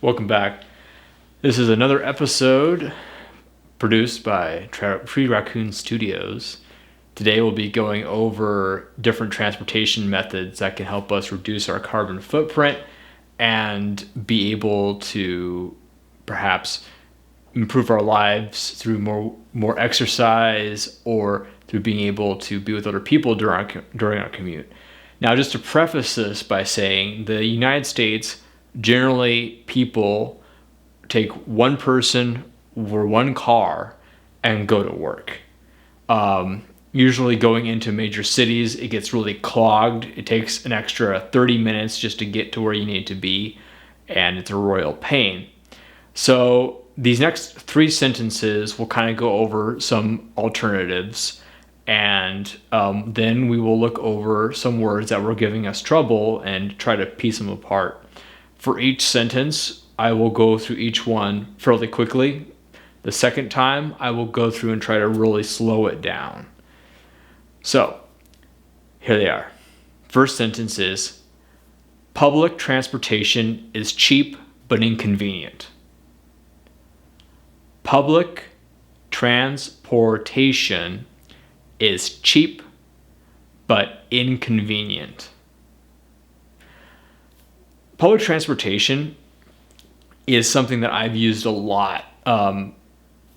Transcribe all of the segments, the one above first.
Welcome back. This is another episode produced by Free Raccoon Studios. Today we'll be going over different transportation methods that can help us reduce our carbon footprint and be able to perhaps improve our lives through more exercise or through being able to be with other people during our commute. Now, just to preface this by saying the United States, generally people take one person or one car and go to work. Usually going into major cities, it gets really clogged. It takes an extra 30 minutes just to get to where you need to be, and it's a royal pain. So these next three sentences will kind of go over some alternatives, and then we will look over some words that were giving us trouble and try to piece them apart. For each sentence, I will go through each one fairly quickly. The second time, I will go through and try to really slow it down. So, here they are. First sentence is, public transportation is cheap but inconvenient. Public transportation is cheap but inconvenient. Public transportation is something that I've used a lot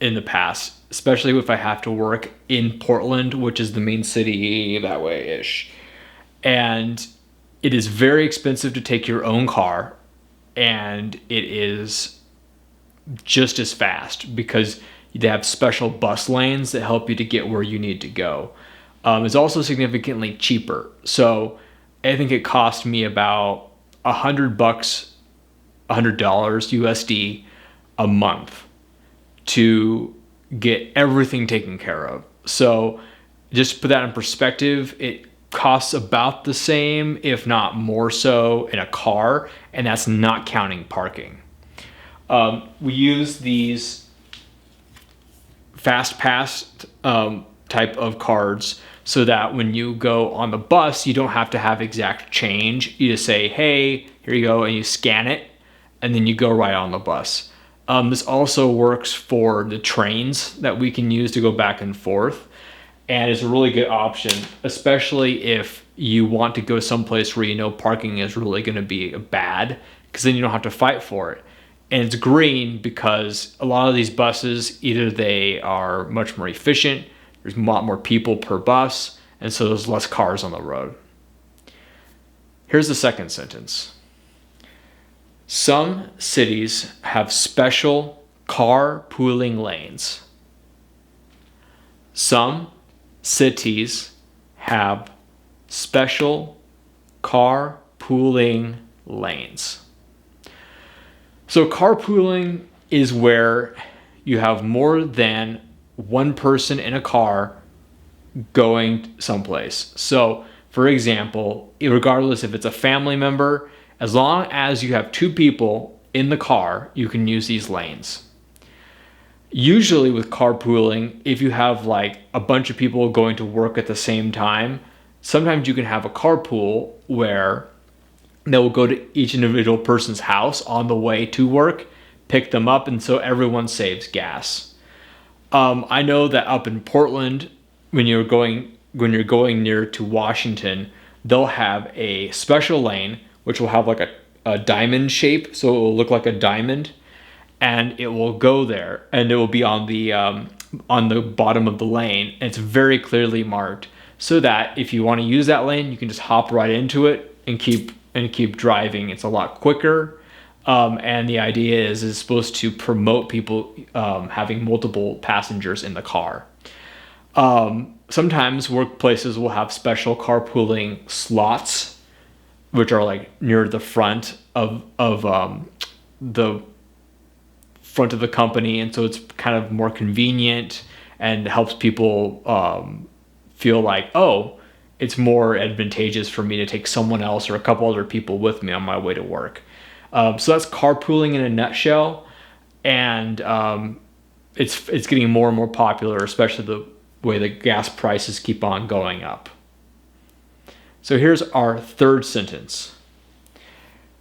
in the past, especially if I have to work in Portland, which is the main city that way-ish. And it is very expensive to take your own car, and it is just as fast because they have special bus lanes that help you to get where you need to go. It's also significantly cheaper. So I think it cost me about $100 USD a month to get everything taken care of. So just to put that in perspective, it costs about the same, if not more so, in a car, and that's not counting parking. We use these fast pass type of cards so that when you go on the bus, you don't have to have exact change. You just say, hey, here you go, and you scan it, and then you go right on the bus. This also works for the trains that we can use to go back and forth, and it's a really good option, especially if you want to go someplace where you know parking is really going to be bad, because then you don't have to fight for it. And it's green because a lot of these buses, either they are much more efficient, there's a lot more people per bus, and so there's less cars on the road. Here's the second sentence. Some cities have special carpooling lanes. Some cities have special carpooling lanes. So carpooling is where you have more than one person in a car going someplace. So, for example, regardless if it's a family member, as long as you have two people in the car, you can use these lanes. Usually with carpooling, if you have like a bunch of people going to work at the same time, sometimes you can have a carpool where they will go to each individual person's house on the way to work, pick them up, and so everyone saves gas. I know that up in Portland, when you're going near to Washington, they'll have a special lane which will have like a diamond shape, so it will look like a diamond, and it will go there, and it will be on the bottom of the lane, and it's very clearly marked, so that if you want to use that lane, you can just hop right into it and keep driving. It's a lot quicker. And the idea is it's supposed to promote people having multiple passengers in the car. Sometimes workplaces will have special carpooling slots, which are like near the front of the company, and so it's kind of more convenient and helps people feel like, oh, it's more advantageous for me to take someone else or a couple other people with me on my way to work. So that's carpooling in a nutshell, and it's getting more and more popular, especially the way the gas prices keep on going up. So here's our third sentence.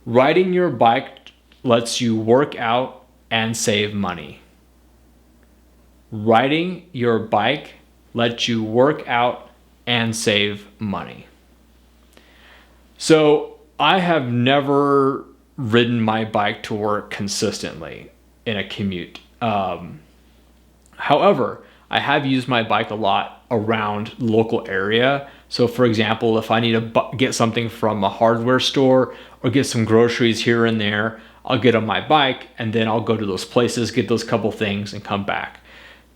Riding your bike lets you work out and save money. Riding your bike lets you work out and save money. So I have never ridden my bike to work consistently in a commute. However, I have used my bike a lot around the local area. So for example, if I need to get something from a hardware store or get some groceries here and there, I'll get on my bike and then I'll go to those places, get those couple things and come back.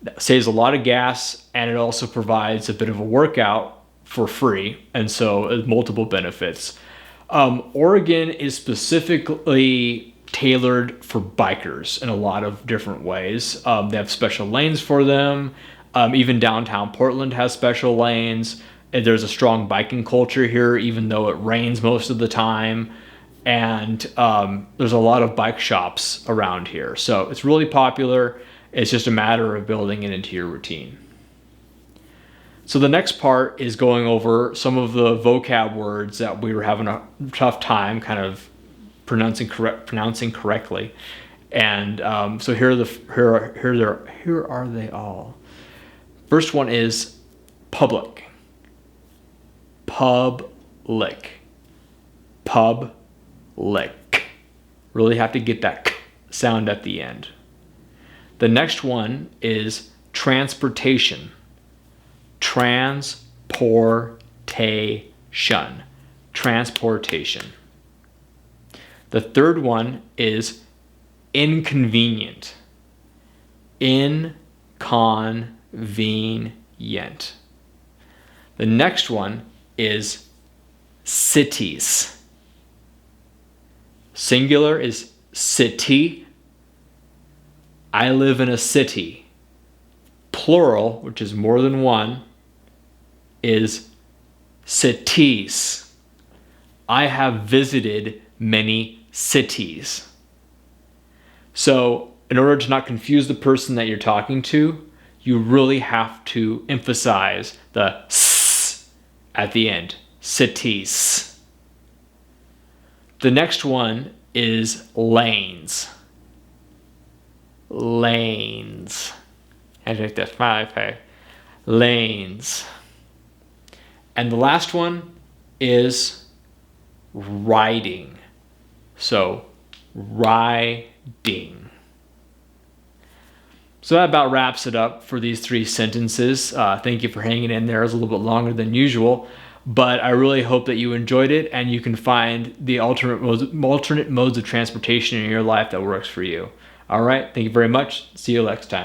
That saves a lot of gas, and it also provides a bit of a workout for free, and so multiple benefits. Oregon is specifically tailored for bikers in a lot of different ways. They have special lanes for them. Even downtown Portland has special lanes. And there's a strong biking culture here, even though it rains most of the time. And there's a lot of bike shops around here. So it's really popular. It's just a matter of building it into your routine. So the next part is going over some of the vocab words that we were having a tough time kind of pronouncing correctly. And so here are they all. First one is public. Public. Public. Really have to get that k sound at the end. The next one is transportation. Transportation. Transportation. The third one is inconvenient. Inconvenient. The next one is cities. Singular is city. I live in a city. Plural, which is more than one, is cities. I have visited many cities. So, in order to not confuse the person that you're talking to, you really have to emphasize the s at the end. Cities. The next one is lanes. Lanes. I take that smiley face. Lanes. And the last one is riding. So, riding. So that about wraps it up for these three sentences. Thank you for hanging in there. It was a little bit longer than usual, but I really hope that you enjoyed it and you can find the alternate modes of transportation in your life that works for you. All right, thank you very much. See you next time.